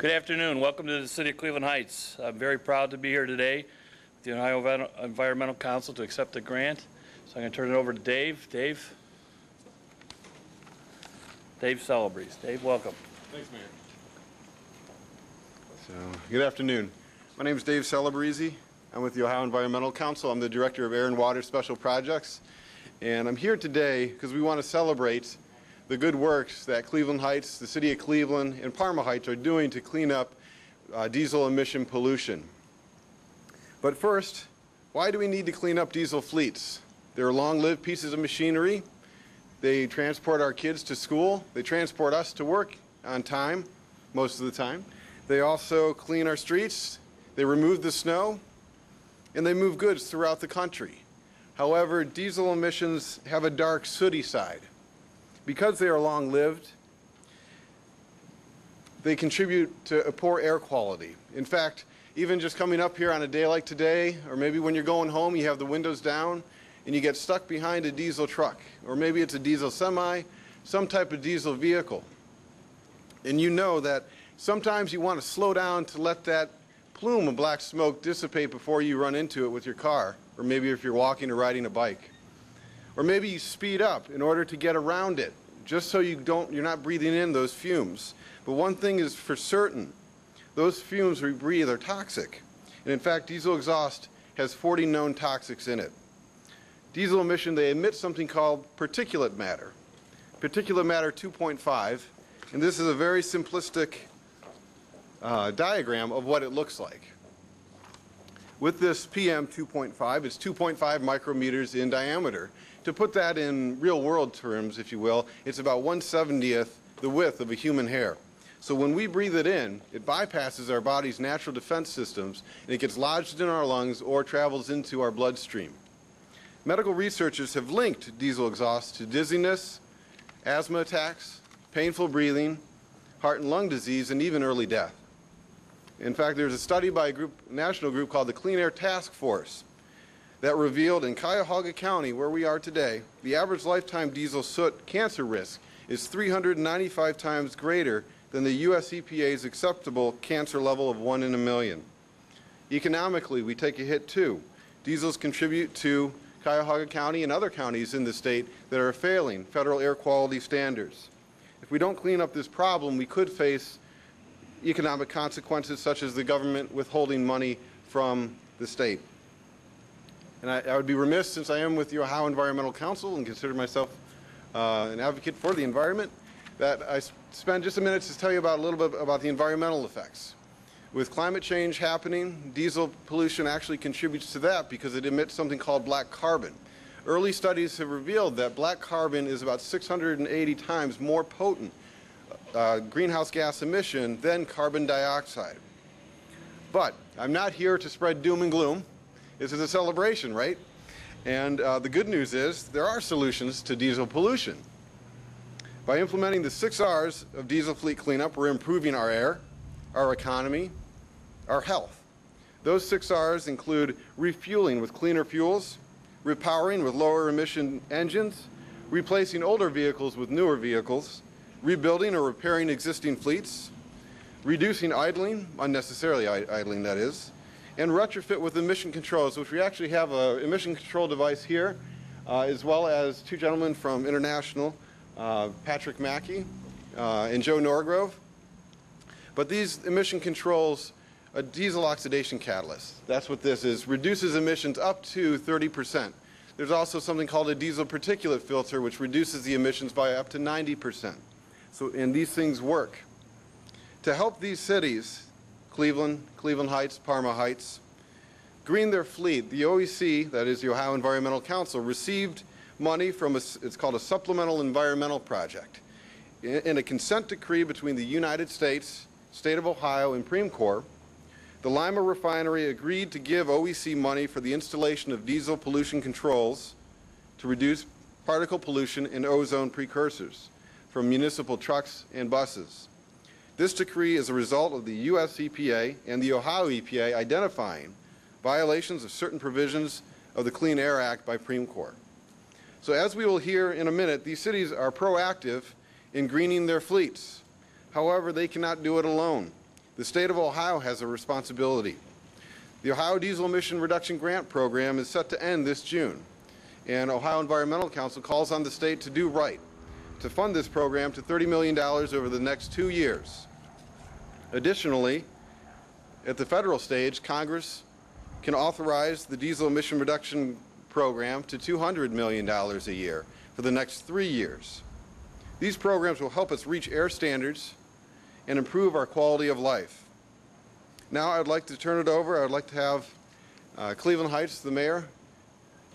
Good afternoon. Welcome to the City of Cleveland Heights. I'm very proud to be here today with the Ohio Environmental Council to accept the grant. So I'm going to turn it over to Dave. Dave Celebrezze. Dave, welcome. Thanks, Mayor. Good afternoon. My name is Dave Celebrezze. I'm with the Ohio Environmental Council. I'm the Director of Air and Water Special Projects. And I'm here today because we want to celebrate the good works that Cleveland Heights, the City of Cleveland, and Parma Heights are doing to clean up diesel emission pollution. But first, why do we need to clean up diesel fleets? They're long-lived pieces of machinery. They transport our kids to school. They transport us to work on time, most of the time. They also clean our streets. They remove the snow, and they move goods throughout the country. However, diesel emissions have a dark, sooty side. Because they are long-lived, they contribute to a poor air quality. In fact, even just coming up here on a day like today, or maybe when you're going home, you have the windows down, and you get stuck behind a diesel truck, or maybe it's a diesel semi, some type of diesel vehicle. And you know that sometimes you want to slow down to let that plume of black smoke dissipate before you run into it with your car, or maybe if you're walking or riding a bike. Or maybe you speed up in order to get around it, just so you're not breathing in those fumes. But one thing is for certain, those fumes we breathe are toxic. And in fact, diesel exhaust has 40 known toxics in it. Diesel emission, they emit something called particulate matter. Particulate matter 2.5, and this is a very simplistic diagram of what it looks like. With this PM 2.5, it's 2.5 micrometers in diameter. To put that in real-world terms, if you will, it's about 1/70th the width of a human hair. So when we breathe it in, it bypasses our body's natural defense systems, and it gets lodged in our lungs or travels into our bloodstream. Medical researchers have linked diesel exhaust to dizziness, asthma attacks, painful breathing, heart and lung disease, and even early death. In fact, there's a study by a national group called the Clean Air Task Force that revealed in Cuyahoga County, where we are today, the average lifetime diesel soot cancer risk is 395 times greater than the US EPA's acceptable cancer level of 1 in a million. Economically, we take a hit too. Diesels contribute to Cuyahoga County and other counties in the state that are failing federal air quality standards. If we don't clean up this problem, we could face economic consequences such as the government withholding money from the state. And I would be remiss, since I am with the Ohio Environmental Council and consider myself an advocate for the environment, that I spend just a minute to tell you a little bit about the environmental effects. With climate change happening, diesel pollution actually contributes to that because it emits something called black carbon. Early studies have revealed that black carbon is about 680 times more potent greenhouse gas emission than carbon dioxide. But I'm not here to spread doom and gloom. This is a celebration, right? And the good news is there are solutions to diesel pollution. By implementing the 6 R's of diesel fleet cleanup, we're improving our air, our economy, our health. Those 6 R's include refueling with cleaner fuels, repowering with lower emission engines, replacing older vehicles with newer vehicles, rebuilding or repairing existing fleets, reducing idling, unnecessarily idling that is, and retrofit with emission controls, which we actually have an emission control device here, as well as 2 gentlemen from International, Patrick Mackey and Joe Norgrove. But these emission controls, a diesel oxidation catalyst, that's what this is, reduces emissions up to 30%. There's also something called a diesel particulate filter, which reduces the emissions by up to 90%. And these things work. To help these cities, Cleveland, Cleveland Heights, Parma Heights, green their fleet, the OEC, that is the Ohio Environmental Council, received money from it's called a supplemental environmental project. In a consent decree between the United States, State of Ohio, and Premcor, the Lima Refinery agreed to give OEC money for the installation of diesel pollution controls to reduce particle pollution and ozone precursors from municipal trucks and buses. This decree is a result of the US EPA and the Ohio EPA identifying violations of certain provisions of the Clean Air Act by Premcor. So as we will hear in a minute, these cities are proactive in greening their fleets. However, they cannot do it alone. the state of Ohio has a responsibility. The Ohio Diesel Emission Reduction Grant Program is set to end this June, and Ohio Environmental Council calls on the state to do right, to fund this program to $30 million over the next 2 years. Additionally, at the federal stage, Congress can authorize the diesel emission reduction program to $200 million a year for the next 3 years. These programs will help us reach air standards and improve our quality of life. Now I'd like to turn it over. I'd like to have Cleveland Heights, the mayor,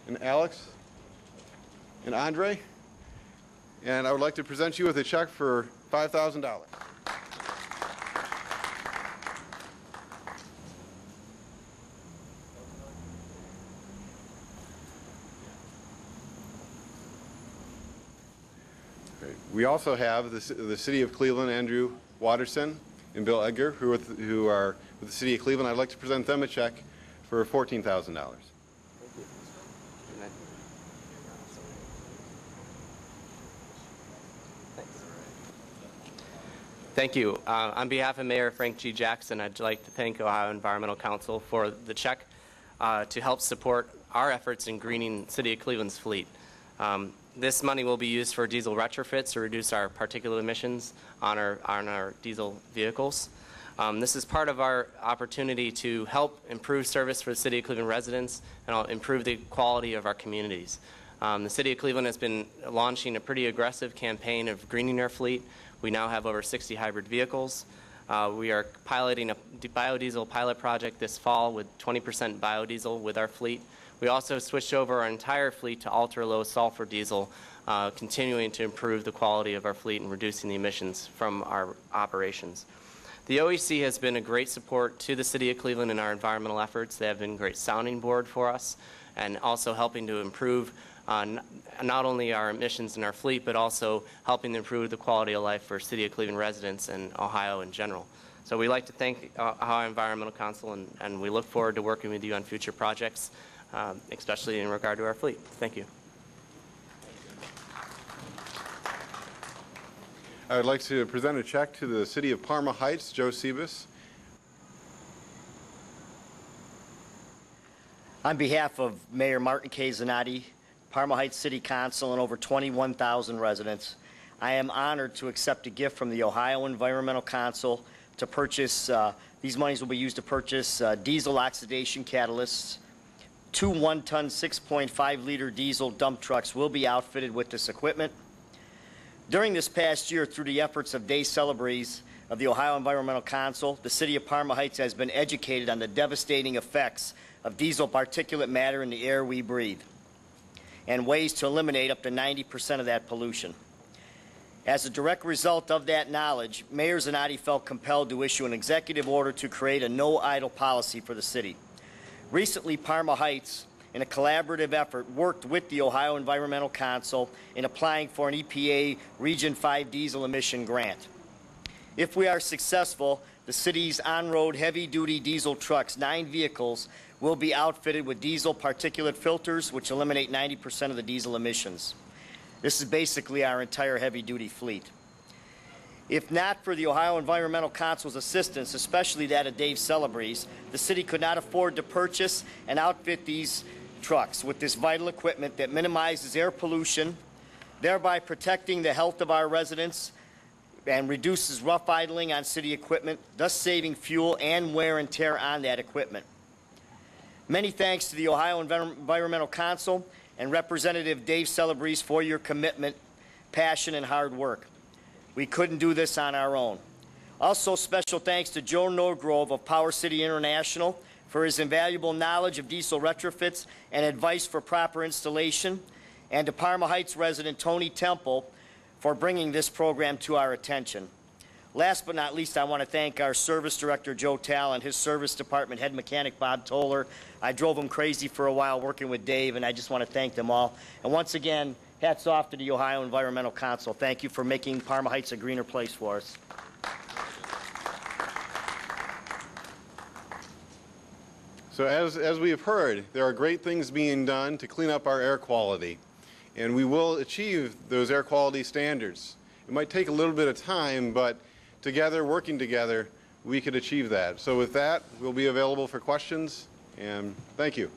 and Alex, and Andre, and I would like to present you with a check for $5,000. We also have the City of Cleveland, Andrew Watterson and Bill Edgar, who are with the City of Cleveland. I'd like to present them a check for $14,000. Thank you. On behalf of Mayor Frank G. Jackson, I'd like to thank Ohio Environmental Council for the check to help support our efforts in greening City of Cleveland's fleet. This money will be used for diesel retrofits to reduce our particulate emissions on our diesel vehicles. This is part of our opportunity to help improve service for the City of Cleveland residents and improve the quality of our communities. The City of Cleveland has been launching a pretty aggressive campaign of greening our fleet. We now have over 60 hybrid vehicles. We are piloting a biodiesel pilot project this fall with 20% biodiesel with our fleet. We also switched over our entire fleet to ultra-low sulfur diesel, continuing to improve the quality of our fleet and reducing the emissions from our operations. The OEC has been a great support to the City of Cleveland in our environmental efforts. They have been a great sounding board for us and also helping to improve not only our emissions in our fleet, but also helping to improve the quality of life for City of Cleveland residents and Ohio in general. So we'd like to thank Ohio Environmental Council, and we look forward to working with you on future projects, especially in regard to our fleet. Thank you. I would like to present a check to the City of Parma Heights, Joe Sebas. On behalf of Mayor Martin K. Zanotti, Parma Heights City Council, and over 21,000 residents, I am honored to accept a gift from the Ohio Environmental Council to purchase, these monies will be used to purchase diesel oxidation catalysts. 2 one-ton, 6.5-liter diesel dump trucks will be outfitted with this equipment. During this past year, through the efforts of Dave Celebrezze of the Ohio Environmental Council, the City of Parma Heights has been educated on the devastating effects of diesel particulate matter in the air we breathe and ways to eliminate up to 90% of that pollution. As a direct result of that knowledge, Mayor Zanotti felt compelled to issue an executive order to create a no-idle policy for the city. Recently, Parma Heights, in a collaborative effort, worked with the Ohio Environmental Council in applying for an EPA Region 5 diesel emission grant. If we are successful, the city's on-road heavy-duty diesel trucks, 9 vehicles, will be outfitted with diesel particulate filters, which eliminate 90% of the diesel emissions. This is basically our entire heavy-duty fleet. If not for the Ohio Environmental Council's assistance, especially that of Dave Celebrezze, the city could not afford to purchase and outfit these trucks with this vital equipment that minimizes air pollution, thereby protecting the health of our residents and reduces rough idling on city equipment, thus saving fuel and wear and tear on that equipment. Many thanks to the Ohio Environmental Council and Representative Dave Celebrezze for your commitment, passion, and hard work. We couldn't do this on our own. Also, special thanks to Joe Norgrove of Power City International for his invaluable knowledge of diesel retrofits and advice for proper installation, and to Parma Heights resident Tony Temple for bringing this program to our attention. Last but not least, I want to thank our Service Director, Joe Tal, and his Service Department Head Mechanic, Bob Toller. I drove him crazy for a while working with Dave, and I just want to thank them all. And once again, hats off to the Ohio Environmental Council. Thank you for making Parma Heights a greener place for us. So as we have heard, there are great things being done to clean up our air quality, and we will achieve those air quality standards. It might take a little bit of time, but together, working together, we could achieve that. So with that, we'll be available for questions, and thank you.